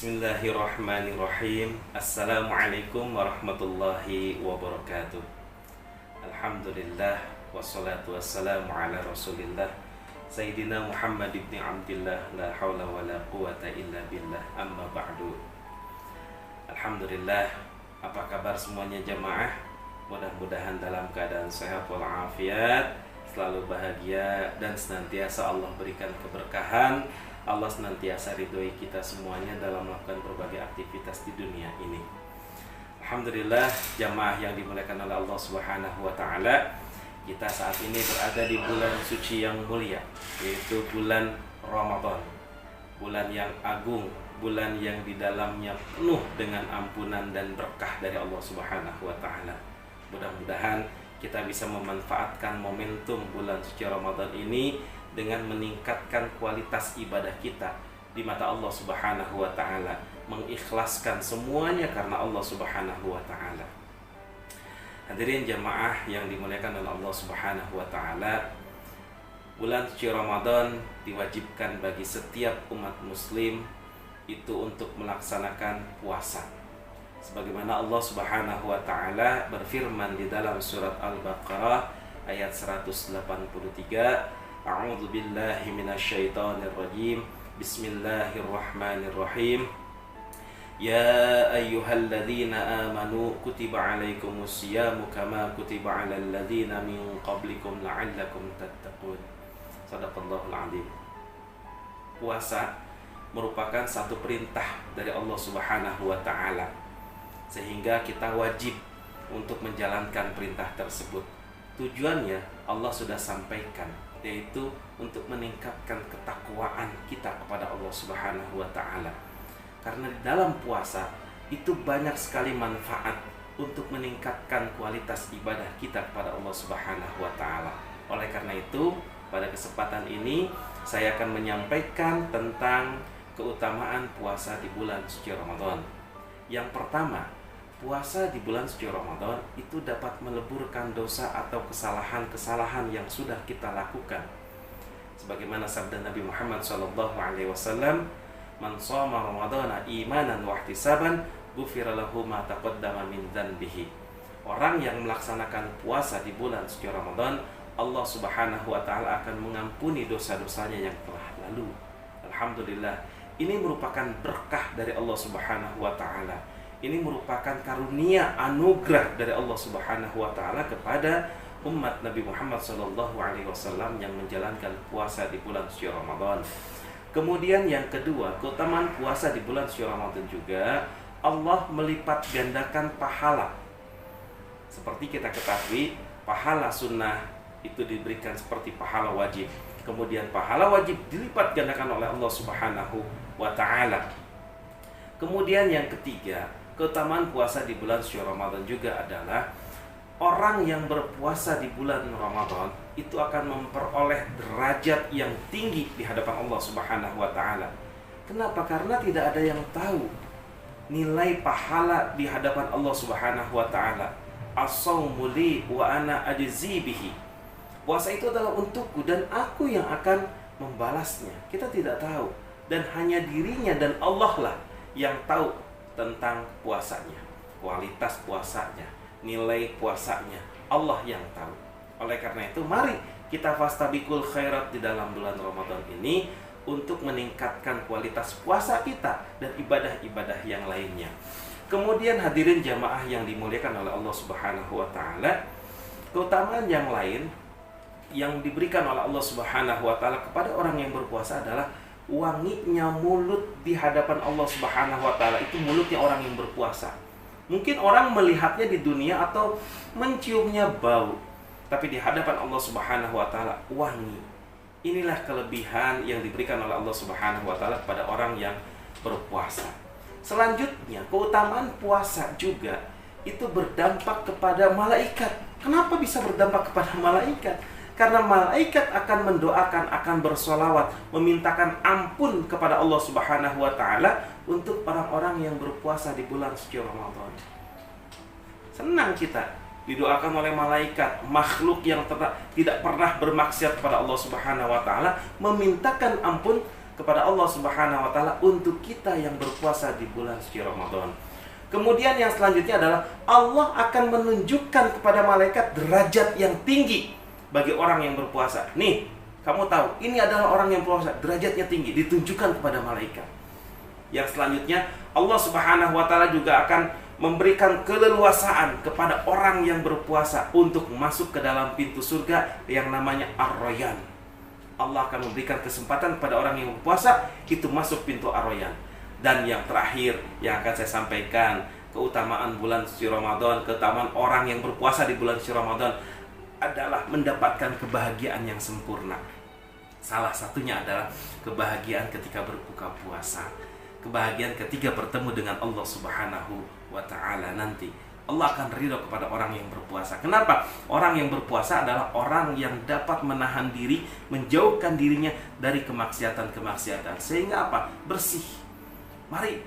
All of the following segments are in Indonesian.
Bismillahirrahmanirrahim. Assalamualaikum warahmatullahi wabarakatuh. Alhamdulillah wassalatu wassalamu ala rasulillah Sayyidina Muhammad ibn Abdillah, la hawla wa la quwata illa billah, amma ba'du. Alhamdulillah, apa kabar semuanya jamaah? Mudah-mudahan dalam keadaan sehat walafiat, selalu bahagia, dan senantiasa Allah berikan keberkahan. Allah senantiasa ridhoi kita semuanya dalam melakukan berbagai aktivitas di dunia ini. Alhamdulillah, jamaah yang dimuliakan oleh Allah Subhanahu wa taala, kita saat ini berada di bulan suci yang mulia, yaitu bulan Ramadan. Bulan yang agung, bulan yang di dalamnya penuh dengan ampunan dan berkah dari Allah Subhanahu wa taala. Mudah-mudahan kita bisa memanfaatkan momentum bulan suci Ramadan ini dengan meningkatkan kualitas ibadah kita di mata Allah Subhanahu wa taala, mengikhlaskan semuanya karena Allah Subhanahu wa taala. Hadirin jamaah yang dimuliakan oleh Allah Subhanahu wa taala, bulan suci Ramadan diwajibkan bagi setiap umat muslim itu untuk melaksanakan puasa. Sebagaimana Allah Subhanahu wa taala berfirman di dalam surat Al-Baqarah ayat 183, A'udzu billahi minasyaitonir rajim. Bismillahirrahmanirrahim. Ya ayyuhalladzina amanu kutiba alaikumus syiyamu kama kutiba alal ladzina min qablikum la'allakum tattaqun. Shadaqallahul adzim. Puasa merupakan satu perintah dari Allah Subhanahu wa taala, sehingga kita wajib untuk menjalankan perintah tersebut. Tujuannya Allah sudah sampaikan, yaitu untuk meningkatkan ketakwaan kita kepada Allah Subhanahu wa taala. Karena di dalam puasa itu banyak sekali manfaat untuk meningkatkan kualitas ibadah kita kepada Allah Subhanahu wa taala. Oleh karena itu, pada kesempatan ini saya akan menyampaikan tentang keutamaan puasa di bulan suci Ramadan. Yang pertama, puasa di bulan suci Ramadan itu dapat meleburkan dosa atau kesalahan-kesalahan yang sudah kita lakukan. Sebagaimana sabda Nabi Muhammad SAW, "Man shoma Ramadana imanan wa ihtisaban, ghufira lahu ma taqaddama min dzanbihi." Orang yang melaksanakan puasa di bulan suci Ramadan, Allah Subhanahu wa taala akan mengampuni dosa-dosanya yang telah lalu. Alhamdulillah, ini merupakan berkah dari Allah Subhanahu wa taala. Ini merupakan karunia anugerah dari Allah Subhanahu wa taala kepada umat Nabi Muhammad SAW yang menjalankan puasa di bulan suci Ramadan. Kemudian yang kedua, keutamaan puasa di bulan suci Ramadan juga, Allah melipat gandakan pahala. Seperti kita ketahui, pahala sunnah itu diberikan seperti pahala wajib. Kemudian pahala wajib dilipat gandakan oleh Allah Subhanahu wa taala. Kemudian yang ketiga, keutamaan puasa di bulan suci Ramadan juga adalah orang yang berpuasa di bulan Ramadan itu akan memperoleh derajat yang tinggi di hadapan Allah Subhanahu wa taala. Kenapa? Karena tidak ada yang tahu nilai pahala di hadapan Allah Subhanahu wa taala. As-shaumu li wa ana ajzi bihi. Puasa itu adalah untukku dan aku yang akan membalasnya. Kita tidak tahu, dan hanya dirinya dan Allah lah yang tahu tentang puasanya, kualitas puasanya, nilai puasanya, Allah yang tahu. Oleh karena itu, mari kita fastabiqul khairat di dalam bulan Ramadan ini untuk meningkatkan kualitas puasa kita dan ibadah-ibadah yang lainnya. Kemudian hadirin jamaah yang dimuliakan oleh Allah Subhanahu wa taala, keutamaan yang lain yang diberikan oleh Allah Subhanahu wa taala kepada orang yang berpuasa adalah wanginya mulut di hadapan Allah Subhanahu wa taala. Itu mulutnya orang yang berpuasa. Mungkin orang melihatnya di dunia atau menciumnya bau, tapi di hadapan Allah Subhanahu wa taala wangi. Inilah kelebihan yang diberikan oleh Allah Subhanahu wa taala kepada orang yang berpuasa. Selanjutnya, keutamaan puasa juga itu berdampak kepada malaikat. Kenapa bisa berdampak kepada malaikat? Karena malaikat akan mendoakan, akan bersolawat, memintakan ampun kepada Allah Subhanahu wa taala untuk orang-orang yang berpuasa di bulan suci Ramadan. Senang kita didoakan oleh malaikat, makhluk yang tidak pernah bermaksiat kepada Allah Subhanahu wa taala, memintakan ampun kepada Allah Subhanahu wa taala untuk kita yang berpuasa di bulan suci Ramadan. Kemudian yang selanjutnya adalah Allah akan menunjukkan kepada malaikat derajat yang tinggi bagi orang yang berpuasa. Nih, kamu tahu, ini adalah orang yang berpuasa, derajatnya tinggi, ditunjukkan kepada malaikat. Yang selanjutnya, Allah Subhanahu wa taala juga akan memberikan keleluasaan kepada orang yang berpuasa untuk masuk ke dalam pintu surga yang namanya Ar-Rayyan. Allah akan memberikan kesempatan kepada orang yang berpuasa itu masuk pintu Ar-Rayyan. Dan yang terakhir yang akan saya sampaikan, keutamaan bulan suci Ramadan, keutamaan orang yang berpuasa di bulan suci Ramadan adalah mendapatkan kebahagiaan yang sempurna. Salah satunya adalah kebahagiaan ketika berbuka puasa, kebahagiaan ketika bertemu dengan Allah Subhanahu wa taala nanti. Allah akan ridho kepada orang yang berpuasa. Kenapa? Orang yang berpuasa adalah orang yang dapat menahan diri, menjauhkan dirinya dari kemaksiatan-kemaksiatan. Sehingga apa? Bersih. Mari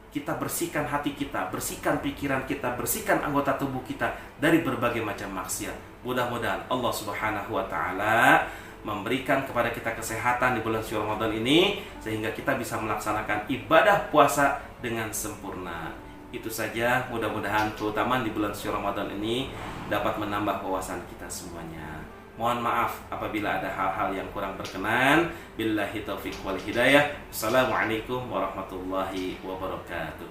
kita bersihkan hati kita, bersihkan pikiran kita, bersihkan anggota tubuh kita dari berbagai macam maksiat. Mudah-mudahan Allah Subhanahu wa taala memberikan kepada kita kesehatan di bulan suci Ramadan ini sehingga kita bisa melaksanakan ibadah puasa dengan sempurna. Itu saja, mudah-mudahan keutamaan di bulan suci Ramadan ini dapat menambah wawasan kita semuanya. Mohon maaf apabila ada hal-hal yang kurang berkenan. Billahi taufiq wal hidayah. Assalamualaikum warahmatullahi wabarakatuh.